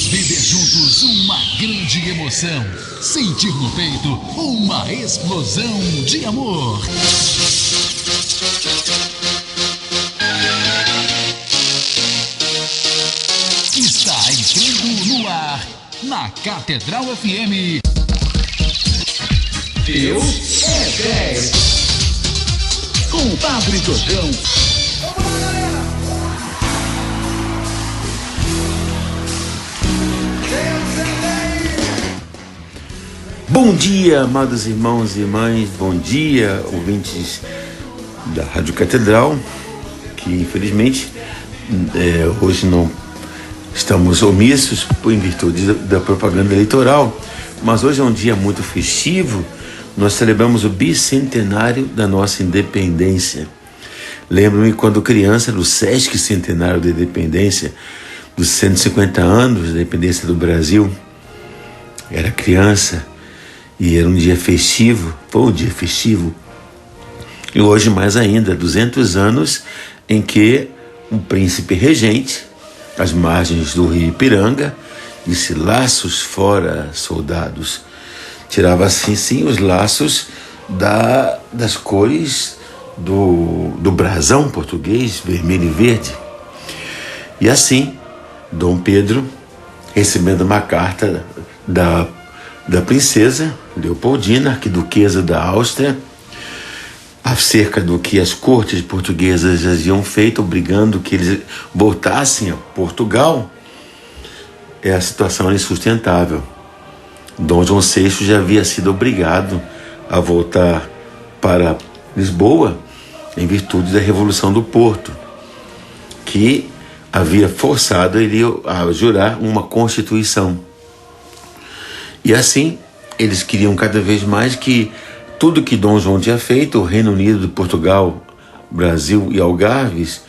Viver juntos uma grande emoção. Sentir no peito uma explosão de amor. Está entrando no ar, na Catedral FM. Deus é 10. Com o Padre Jordão. Bom dia, amados irmãos e irmãs, bom dia, ouvintes da Rádio Catedral, que infelizmente hoje não estamos omissos em virtude da propaganda eleitoral, mas hoje é um dia muito festivo. Nós celebramos o bicentenário da nossa independência. Lembro-me quando criança do Sesc Centenário da Independência, dos 150 anos da independência do Brasil. Era criança e era um dia festivo, foi um dia festivo. E hoje mais ainda, 200 anos em que um príncipe regente, às margens do rio Ipiranga, disse: laços fora, soldados. Tirava assim sim os laços das cores do brasão português, vermelho e verde. E assim, Dom Pedro, recebendo uma carta da princesa Leopoldina, arquiduquesa da Áustria, acerca do que as cortes portuguesas haviam feito, obrigando que eles voltassem a Portugal, a situação era insustentável. Dom João VI já havia sido obrigado a voltar para Lisboa em virtude da Revolução do Porto, que havia forçado ele a jurar uma Constituição. E assim, eles queriam cada vez mais que tudo que Dom João tinha feito, o Reino Unido, Portugal, Brasil e Algarves,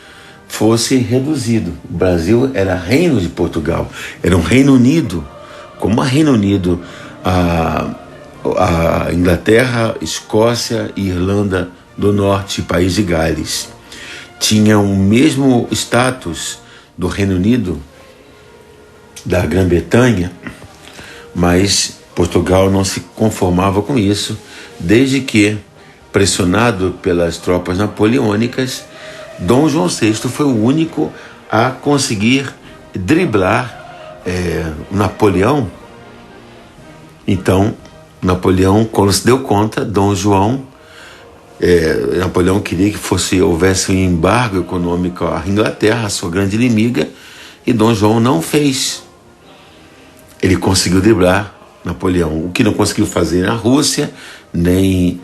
fosse reduzido. O Brasil era reino de Portugal, era um Reino Unido, como a Reino Unido, a Inglaterra, Escócia e Irlanda do Norte, País de Gales, tinham o mesmo status do Reino Unido, da Grã-Bretanha, mas Portugal não se conformava com isso, desde que, pressionado pelas tropas napoleônicas, Dom João VI foi o único a conseguir driblar Napoleão. Então, Napoleão, quando se deu conta, Napoleão queria que houvesse um embargo econômico à Inglaterra, a sua grande inimiga, e Dom João não fez. Ele conseguiu driblar Napoleão, o que não conseguiu fazer na Rússia, nem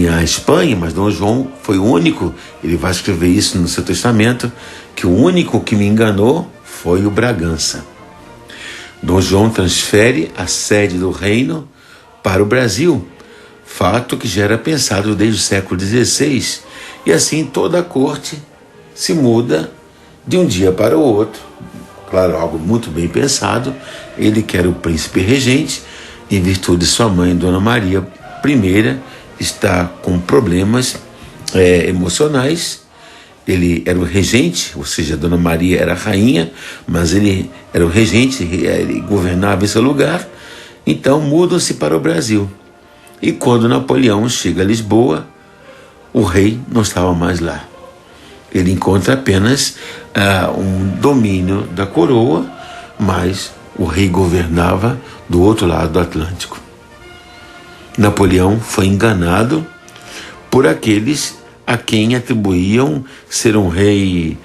a Espanha, mas Dom João foi o único, ele vai escrever isso no seu testamento, que o único que me enganou foi o Bragança. Dom João transfere a sede do reino para o Brasil, fato que já era pensado desde o século XVI, e assim toda a corte se muda de um dia para o outro. Claro, algo muito bem pensado. Ele, que era o príncipe regente, em virtude de sua mãe, Dona Maria I, está com problemas emocionais. Ele era o regente, ou seja, Dona Maria era a rainha, mas ele era o regente, ele governava esse lugar. Então mudam-se para o Brasil. E quando Napoleão chega a Lisboa, o rei não estava mais lá. Ele encontra apenas um domínio da coroa, mas o rei governava do outro lado do Atlântico. Napoleão foi enganado por aqueles a quem atribuíam ser um rei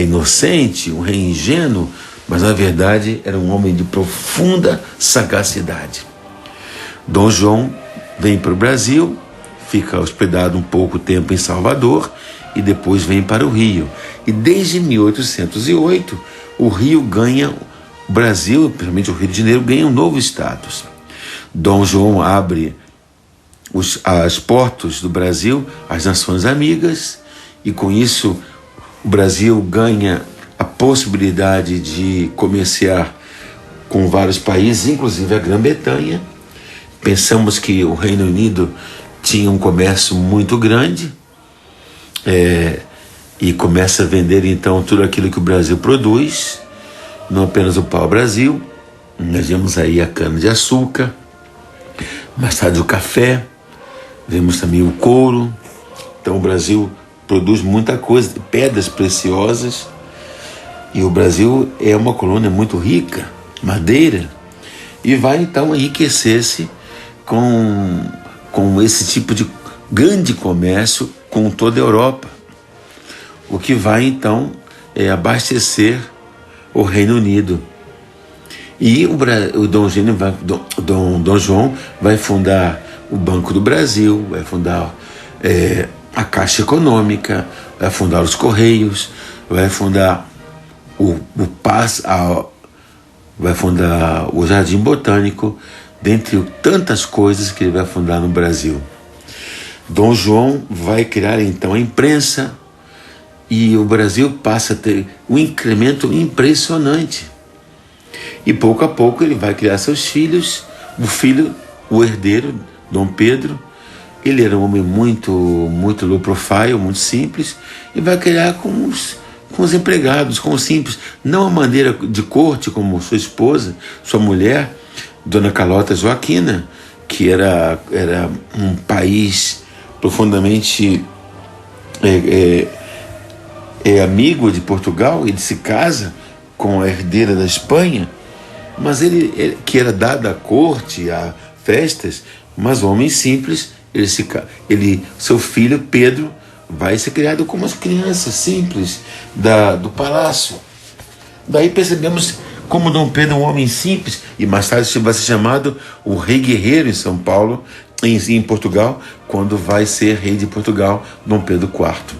inocente, um rei ingênuo, mas na verdade era um homem de profunda sagacidade. Dom João vem para o Brasil, fica hospedado um pouco tempo em Salvador e depois vem para o Rio. E desde 1808, o Brasil, principalmente o Rio de Janeiro, ganha um novo status. Dom João abre os portos do Brasil às nações amigas, e com isso o Brasil ganha a possibilidade de comerciar com vários países, inclusive a Grã-Bretanha. Pensamos que o Reino Unido tinha um comércio muito grande, e começa a vender então tudo aquilo que o Brasil produz, não apenas o pau-brasil, nós vemos aí a cana-de-açúcar, mais tarde o café, vemos também o couro. Então o Brasil produz muita coisa, pedras preciosas, e o Brasil é uma colônia muito rica, madeira, e vai então enriquecer-se com esse tipo de grande comércio com toda a Europa, o que vai então abastecer o Reino Unido. E o Dom João vai fundar o Banco do Brasil, vai fundar a Caixa Econômica, vai fundar os Correios, vai fundar vai fundar o Jardim Botânico, dentre tantas coisas que ele vai fundar no Brasil. Dom João vai criar então a imprensa, e o Brasil passa a ter um incremento impressionante. E pouco a pouco ele vai criar seus filhos. O herdeiro, Dom Pedro, ele era um homem muito low profile, muito simples, e vai criar com os empregados, com os simples, não a maneira de corte como sua esposa, sua mulher, Dona Carlota Joaquina, que era um país profundamente amigo de Portugal. Ele se casa com a herdeira da Espanha, mas ele que era dado à corte, a festas, mas homem simples. Seu filho Pedro vai ser criado como as crianças simples do palácio. Daí percebemos como Dom Pedro é um homem simples, e mais tarde vai ser chamado o Rei Guerreiro em São Paulo, em Portugal, quando vai ser rei de Portugal, Dom Pedro IV.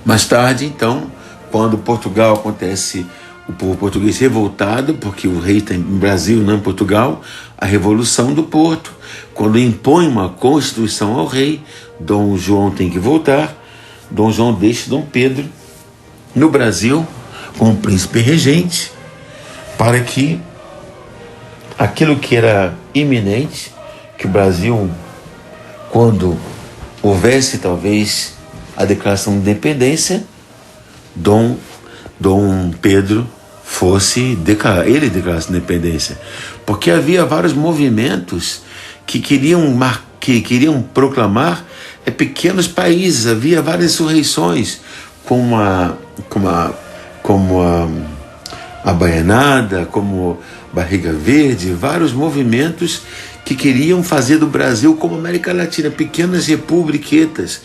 Mais tarde, então, quando Portugal acontece, o povo português revoltado, porque o rei está no Brasil, não em Portugal, a Revolução do Porto, quando impõe uma constituição ao rei, Dom João tem que voltar. Dom João deixa Dom Pedro no Brasil como príncipe regente, para que aquilo que era iminente, que o Brasil, quando houvesse talvez a declaração de independência, Dom Pedro declarasse independência, porque havia vários movimentos que queriam proclamar pequenos países. Havia várias insurreições, como a Baianada, como Barriga Verde, vários movimentos que queriam fazer do Brasil como América Latina, pequenas repúblicas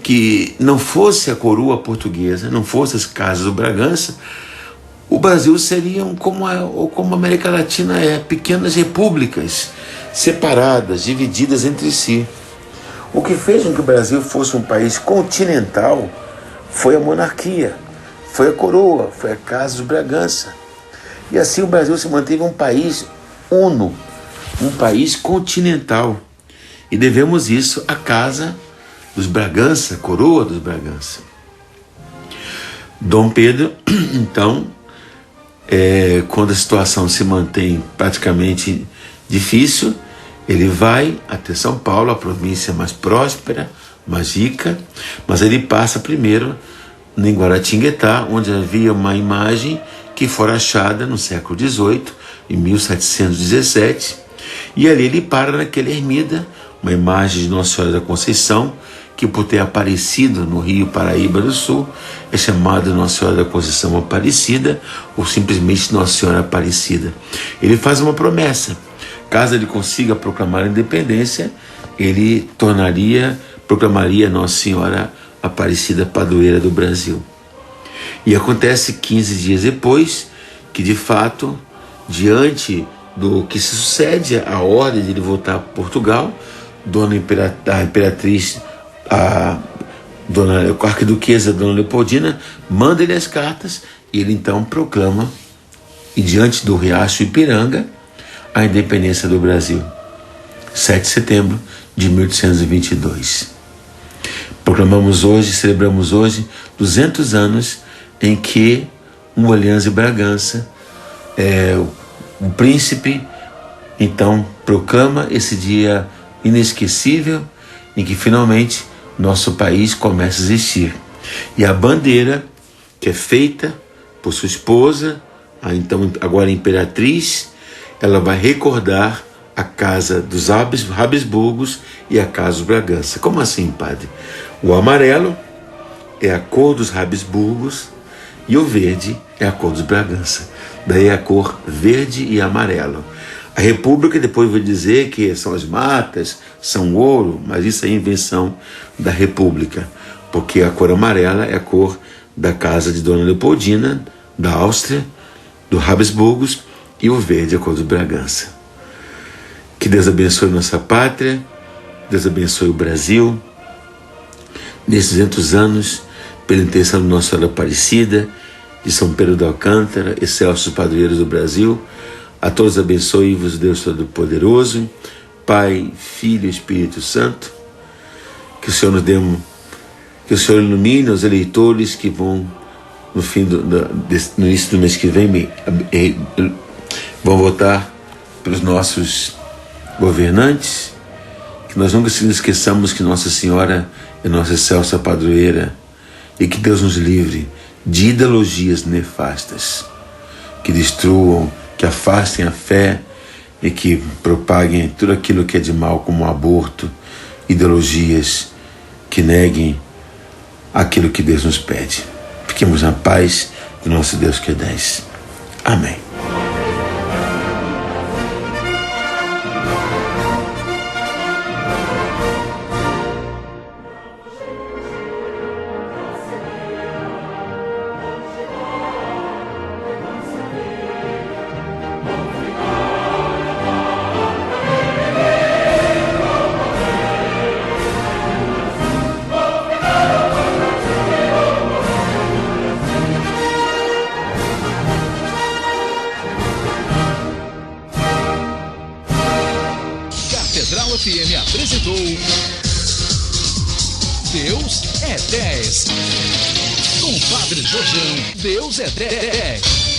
que não fosse a coroa portuguesa, não fosse as casas do Bragança, o Brasil seria como a América Latina pequenas repúblicas separadas, divididas entre si. O que fez com que o Brasil fosse um país continental foi a monarquia, foi a coroa, foi a casa dos Bragança. E assim o Brasil se manteve um país uno, um país continental. E devemos isso à casa dos Bragança, a coroa dos Bragança. Dom Pedro, então, quando a situação se mantém praticamente difícil, ele vai até São Paulo, a província mais próspera, mais rica, mas ele passa primeiro em Guaratinguetá, onde havia uma imagem que fora achada no século XVIII, em 1717, e ali ele para naquela ermida, uma imagem de Nossa Senhora da Conceição, que por ter aparecido no Rio Paraíba do Sul, é chamada Nossa Senhora da Conceição Aparecida, ou simplesmente Nossa Senhora Aparecida. Ele faz uma promessa: caso ele consiga proclamar a independência, ele proclamaria Nossa Senhora Aparecida, padroeira do Brasil. E acontece 15 dias depois que, de fato, diante do que se sucede, a ordem de ele voltar a Portugal, a imperatriz, a arquiduquesa Dona Leopoldina, manda ele as cartas, e ele então proclama, e diante do Riacho Ipiranga, a independência do Brasil. 7 de setembro de 1822. Celebramos hoje 200 anos em que um Orleans e Bragança, o príncipe, então proclama esse dia inesquecível em que finalmente nosso país começa a existir. E a bandeira, que é feita por sua esposa, a então agora imperatriz. Ela vai recordar a casa dos Habsburgos e a casa dos Bragança. Como assim, padre? O amarelo é a cor dos Habsburgos e o verde é a cor dos Bragança. Daí a cor verde e amarelo. A República depois vai dizer que são as matas, são ouro, mas isso é invenção da República, porque a cor amarela é a cor da casa de Dona Leopoldina, da Áustria, do Habsburgos, e o verde é a cor dos Bragança. Que Deus abençoe nossa pátria, Deus abençoe o Brasil, nesses 200 anos, pela intenção de Nossa Senhora Aparecida, de São Pedro de Alcântara, excelsos padroeiros do Brasil. A todos abençoe-vos, Deus Todo-Poderoso, Pai, Filho e Espírito Santo. Que o Senhor nos dê que o Senhor ilumine os eleitores que vão, no início do mês que vem, vão votar pelos nossos governantes. Que nós nunca nos esqueçamos que Nossa Senhora é nossa excelsa padroeira e que Deus nos livre de ideologias nefastas que destruam, que afastem a fé e que propaguem tudo aquilo que é de mal, como o aborto, ideologias que neguem aquilo que Deus nos pede. Fiquemos na paz do nosso Deus que é 10. Amém. Catedral FM apresentou Deus é 10. Com Padre Jorjão, Deus é 10.